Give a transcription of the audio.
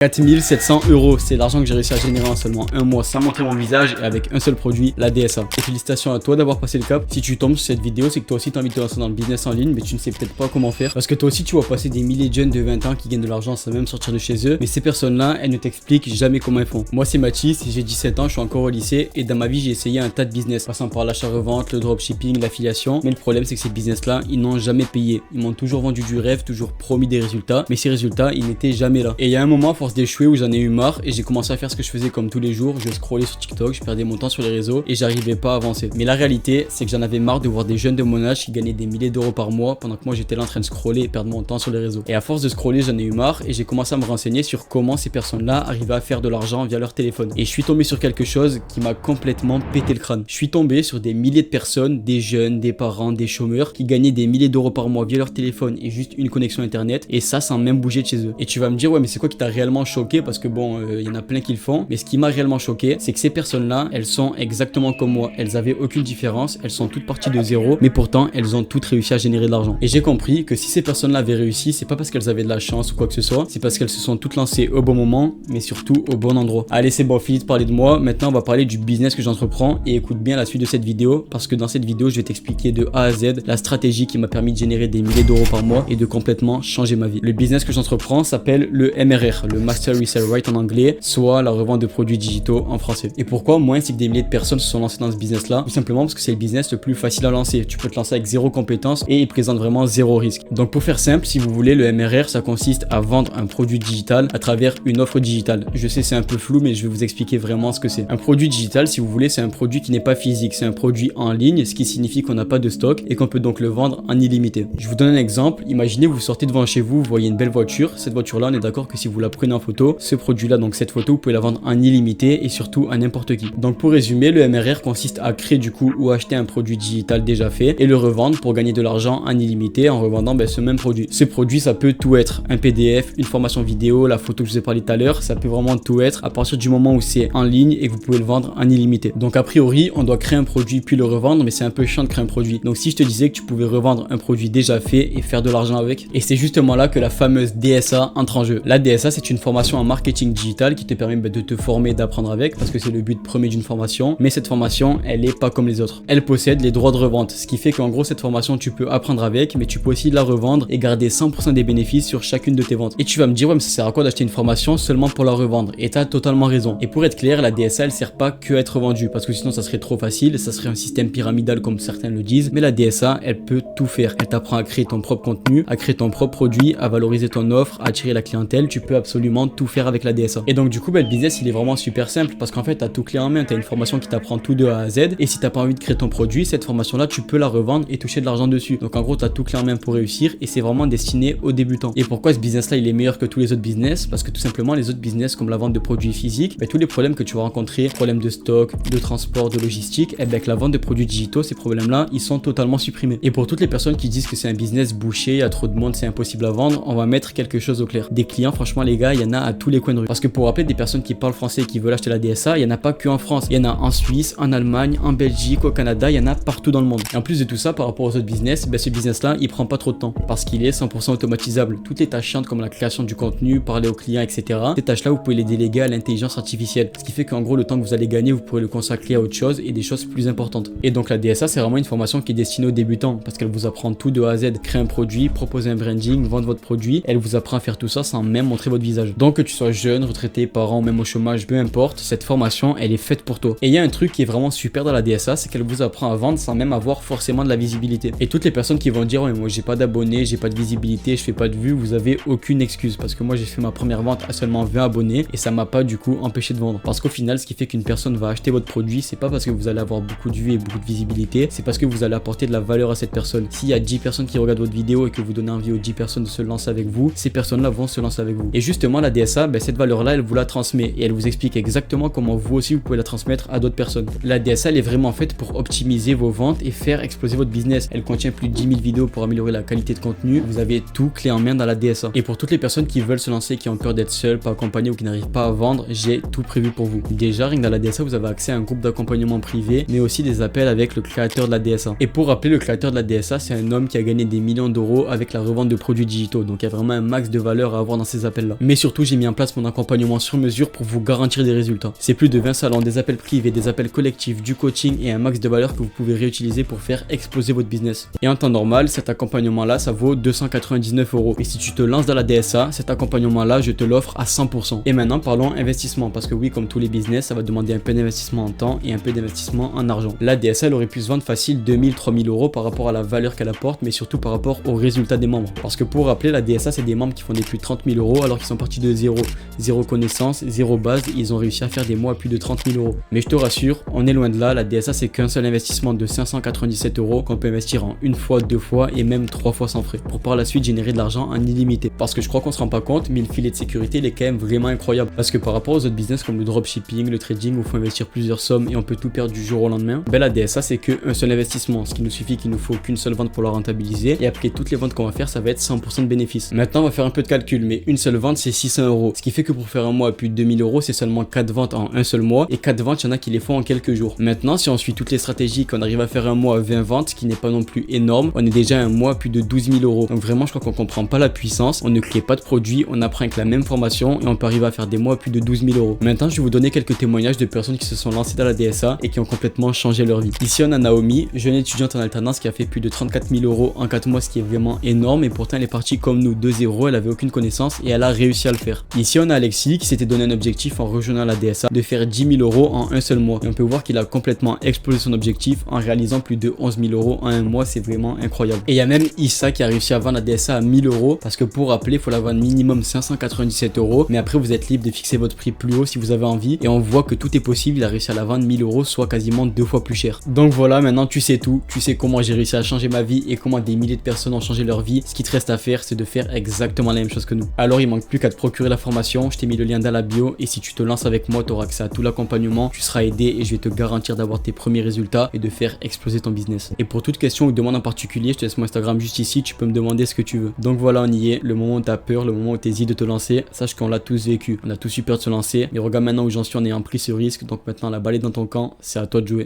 4700 €, c'est l'argent que j'ai réussi à générer en seulement un mois sans montrer mon visage et avec un seul produit, la DSA. Et félicitations à toi d'avoir passé le cap. Si tu tombes sur cette vidéo, c'est que toi aussi tu as envie de te lancer dans le business en ligne, mais tu ne sais peut-être pas comment faire. Parce que toi aussi tu vois passer des milliers de jeunes de 20 ans qui gagnent de l'argent sans même sortir de chez eux. Mais ces personnes-là, elles ne t'expliquent jamais comment elles font. Moi c'est Mathis, j'ai 17 ans, je suis encore au lycée et dans ma vie j'ai essayé un tas de business, passant par l'achat-revente, le dropshipping, l'affiliation. Mais le problème c'est que ces business-là, ils n'ont jamais payé. Ils m'ont toujours vendu du rêve, toujours promis des résultats, mais ces résultats, ils n'étaient jamais là. Et il y a un moment, à force d'échouer, où j'en ai eu marre et j'ai commencé à faire ce que je faisais comme tous les jours. Je scrollais sur TikTok, je perdais mon temps sur les réseaux et j'arrivais pas à avancer. Mais la réalité, c'est que j'en avais marre de voir des jeunes de mon âge qui gagnaient des milliers d'euros par mois pendant que moi j'étais là en train de scroller et perdre mon temps sur les réseaux. Et à force de scroller, j'en ai eu marre et j'ai commencé à me renseigner sur comment ces personnes-là arrivaient à faire de l'argent via leur téléphone. Et je suis tombé sur quelque chose qui m'a complètement pété le crâne. Je suis tombé sur des milliers de personnes, des jeunes, des parents, des chômeurs qui gagnaient des milliers d'euros par mois via leur téléphone et juste une connexion internet, et ça sans même bouger de chez eux. Et tu vas me dire, ouais mais c'est quoi qui t'a réellement choqué? Parce que bon, il y en a plein qui le font, mais ce qui m'a réellement choqué, c'est que ces personnes-là, elles sont exactement comme moi. Elles avaient aucune différence, elles sont toutes parties de zéro, mais pourtant elles ont toutes réussi à générer de l'argent. Et j'ai compris que si ces personnes-là avaient réussi, c'est pas parce qu'elles avaient de la chance ou quoi que ce soit, c'est parce qu'elles se sont toutes lancées au bon moment, mais surtout au bon endroit. Allez, c'est bon, fini de parler de moi. Maintenant on va parler du business que j'entreprends, et écoute bien la suite de cette vidéo, parce que dans cette vidéo je vais t'expliquer de A à Z la stratégie qui m'a permis de générer des milliers d'euros par mois et de complètement changer ma vie. Le business que j'entreprends s'appelle le MRR, le Master Resell Right en anglais, soit la revente de produits digitaux en français. Et pourquoi moi ainsi que des milliers de personnes se sont lancées dans ce business là? Tout simplement parce que c'est le business le plus facile à lancer. Tu peux te lancer avec zéro compétence et il présente vraiment zéro risque. Donc pour faire simple, si vous voulez, le MRR ça consiste à vendre un produit digital à travers une offre digitale. Je sais, c'est un peu flou, mais je vais vous expliquer vraiment ce que c'est. Un produit digital, si vous voulez, c'est un produit qui n'est pas physique, c'est un produit en ligne, ce qui signifie qu'on n'a pas de stock et qu'on peut donc le vendre en illimité. Je vous donne un exemple. Imaginez, vous sortez devant chez vous, vous voyez une belle voiture. Cette voiture là, on est d'accord que si vous la prenez en photo, ce produit là, donc cette photo, vous pouvez la vendre en illimité et surtout à n'importe qui. Donc pour résumer, le MRR consiste à créer du coup ou acheter un produit digital déjà fait et le revendre pour gagner de l'argent en illimité en revendant ce même produit. Ce produit, ça peut tout être, un PDF, une formation vidéo, la photo que je vous ai parlé tout à l'heure, ça peut vraiment tout être à partir du moment où c'est en ligne et que vous pouvez le vendre en illimité. Donc a priori, on doit créer un produit puis le revendre, mais c'est un peu chiant de créer un produit. Donc si je te disais que tu pouvais revendre un produit déjà fait et faire de l'argent avec, et c'est justement là que la fameuse DSA entre en jeu. La DSA, c'est une formation en marketing digital qui te permet de te former, d'apprendre avec, parce que c'est le but premier d'une formation, mais cette formation, elle est pas comme les autres. Elle possède les droits de revente, ce qui fait qu'en gros, cette formation, tu peux apprendre avec, mais tu peux aussi la revendre et garder 100% des bénéfices sur chacune de tes ventes. Et tu vas me dire, ouais, mais ça sert à quoi d'acheter une formation seulement pour la revendre? Et t'as totalement raison. Et pour être clair, la DSA, elle sert pas que à être vendue, parce que sinon, ça serait trop facile, ça serait un système pyramidal comme certains le disent, mais la DSA, elle peut tout faire. Elle t'apprend à créer ton propre contenu, à créer ton propre produit, à valoriser ton offre, à attirer la clientèle. Tu peux absolument tout faire avec la DSA. Et donc, du coup, le business, il est vraiment super simple, parce qu'en fait, t'as tout clé en main, t'as une formation qui t'apprend tout de A à Z, et si t'as pas envie de créer ton produit, cette formation-là, tu peux la revendre et toucher de l'argent dessus. Donc, en gros, t'as tout clé en main pour réussir, et c'est vraiment destiné aux débutants. Et pourquoi ce business-là, il est meilleur que tous les autres business? Parce que tout simplement, les autres business, comme la vente de produits physiques, tous les problèmes que tu vas rencontrer, problèmes de stock, de transport, de logistique, avec la vente de produits digitaux, ces problèmes-là, ils sont totalement supprimés. Et pour toutes les personnes qui disent que c'est un business bouché, il y a trop de monde, c'est impossible à vendre, on va mettre quelque chose au clair. Des clients, franchement, les gars, il y en a à tous les coins de rue. Parce que pour rappeler, des personnes qui parlent français et qui veulent acheter la DSA, il y en a pas que en France. Il y en a en Suisse, en Allemagne, en Belgique, au Canada, il y en a partout dans le monde. Et en plus de tout ça, par rapport aux autres business, ce business-là, il prend pas trop de temps parce qu'il est 100% automatisable. Toutes les tâches chiantes comme la création du contenu, parler aux clients, etc. Ces tâches-là, vous pouvez les déléguer à l'intelligence artificielle. Ce qui fait qu'en gros, le temps que vous allez gagner, vous pourrez le consacrer à autre chose et des choses plus importantes. Et donc la DSA, c'est vraiment une formation qui est destinée aux débutants parce qu'elle vous apprend tout de A à Z. Créer un produit, proposer un branding, vendre votre produit. Elle vous apprend à faire tout ça sans même montrer votre visage. Donc que tu sois jeune, retraité, parent, même au chômage, peu importe, cette formation, elle est faite pour toi. Et il y a un truc qui est vraiment super dans la DSA, c'est qu'elle vous apprend à vendre sans même avoir forcément de la visibilité. Et toutes les personnes qui vont dire, ouais, moi j'ai pas d'abonnés, j'ai pas de visibilité, je fais pas de vues, vous avez aucune excuse. Parce que moi j'ai fait ma première vente à seulement 20 abonnés et ça m'a pas du coup empêché de vendre. Parce qu'au final, ce qui fait qu'une personne va acheter votre produit, c'est pas parce que vous allez avoir beaucoup de vues et beaucoup de visibilité, c'est parce que vous allez apporter de la valeur à cette personne. S'il y a 10 personnes qui regardent votre vidéo et que vous donnez envie aux 10 personnes de se lancer avec vous, ces personnes-là vont se lancer avec vous. Et justement, la DSA, cette valeur-là, elle vous la transmet et elle vous explique exactement comment vous aussi vous pouvez la transmettre à d'autres personnes. La DSA, elle est vraiment faite pour optimiser vos ventes et faire exploser votre business. Elle contient plus de 10 000 vidéos pour améliorer la qualité de contenu. Vous avez tout clé en main dans la DSA. Et pour toutes les personnes qui veulent se lancer, qui ont peur d'être seules, pas accompagnées ou qui n'arrivent pas à vendre, j'ai tout prévu pour vous. Déjà, rien que dans la DSA, vous avez accès à un groupe d'accompagnement privé, mais aussi des appels avec le créateur de la DSA. Et pour rappeler, le créateur de la DSA, c'est un homme qui a gagné des millions d'euros avec la revente de produits digitaux. Donc il y a vraiment un max de valeur à avoir dans ces appels-là. Mais surtout, surtout, j'ai mis en place mon accompagnement sur mesure pour vous garantir des résultats. C'est plus de 20 salons, des appels privés, des appels collectifs, du coaching et un max de valeur que vous pouvez réutiliser pour faire exploser votre business. Et en temps normal, cet accompagnement-là, ça vaut 299 €. Et si tu te lances dans la DSA, cet accompagnement-là, je te l'offre à 100%. Et maintenant, parlons investissement, parce que oui, comme tous les business, ça va demander un peu d'investissement en temps et un peu d'investissement en argent. La DSA, elle aurait pu se vendre facile 2000, 3000 € par rapport à la valeur qu'elle apporte, mais surtout par rapport aux résultats des membres. Parce que pour rappeler, la DSA, c'est des membres qui font des plus de 30 000 € alors qu'ils sont partis de zéro. Zéro connaissance, zéro base, ils ont réussi à faire des mois à plus de 30 000 €. Mais je te rassure, on est loin de là, la DSA, c'est qu'un seul investissement de 597 € qu'on peut investir en une fois, deux fois et même 3 fois sans frais. Pour par la suite générer de l'argent en illimité. Parce que je crois qu'on se rend pas compte, mais le filet de sécurité, il est quand même vraiment incroyable. Parce que par rapport aux autres business comme le dropshipping, le trading, où il faut investir plusieurs sommes et on peut tout perdre du jour au lendemain, ben la DSA, c'est qu'un seul investissement. Ce qui nous suffit qu'il nous faut qu'une seule vente pour la rentabiliser. Et après toutes les ventes qu'on va faire, ça va être 100% de bénéfice. Maintenant, on va faire un peu de calcul, mais une seule vente, c'est 600 €. Ce qui fait que pour faire un mois à plus de 2000 €, c'est seulement 4 ventes en un seul mois. Et 4 ventes, il y en a qui les font en quelques jours. Maintenant, si on suit toutes les stratégies, qu'on arrive à faire un mois à 20 ventes, ce qui n'est pas non plus énorme, on est déjà un mois à plus de 12 000 €. Donc vraiment, je crois qu'on comprend pas la puissance. On ne crée pas de produit, on apprend avec la même formation et on peut arriver à faire des mois à plus de 12 000 €. Maintenant, je vais vous donner quelques témoignages de personnes qui se sont lancées dans la DSA et qui ont complètement changé leur vie. Ici, on a Naomi, jeune étudiante en alternance qui a fait plus de 34 000 € en 4 mois, ce qui est vraiment énorme. Et pourtant, elle est partie comme nous de zéro, elle avait aucune connaissance et elle a réussi à le faire. Ici, on a Alexis qui s'était donné un objectif en rejoignant la DSA de faire 10 000 € en un seul mois. Et on peut voir qu'il a complètement explosé son objectif en réalisant plus de 11 000 € en un mois, c'est vraiment incroyable. Et il y a même Issa qui a réussi à vendre la DSA à 1000 € parce que pour rappeler, il faut la vendre minimum 597 €. Mais après, vous êtes libre de fixer votre prix plus haut si vous avez envie. Et on voit que tout est possible, il a réussi à la vendre 1000 €, soit quasiment 2 fois plus cher. Donc voilà, maintenant tu sais tout. Tu sais comment j'ai réussi à changer ma vie et comment des milliers de personnes ont changé leur vie. Ce qui te reste à faire, c'est de faire exactement la même chose que nous. Alors, il manque plus qu'à te procurer la formation. Je t'ai mis le lien dans la bio. Et si tu te lances avec moi, tu auras accès à tout l'accompagnement. Tu seras aidé et je vais te garantir d'avoir tes premiers résultats et de faire exploser ton business. Et pour toute question ou demande en particulier, je te laisse mon Instagram juste ici. Tu peux me demander ce que tu veux. Donc voilà, on y est. Le moment où tu as peur, le moment où tu hésites de te lancer, sache qu'on l'a tous vécu. On a tous eu peur de se lancer. Mais regarde maintenant où j'en suis en ayant pris ce risque. Donc maintenant, la balle est dans ton camp. C'est à toi de jouer.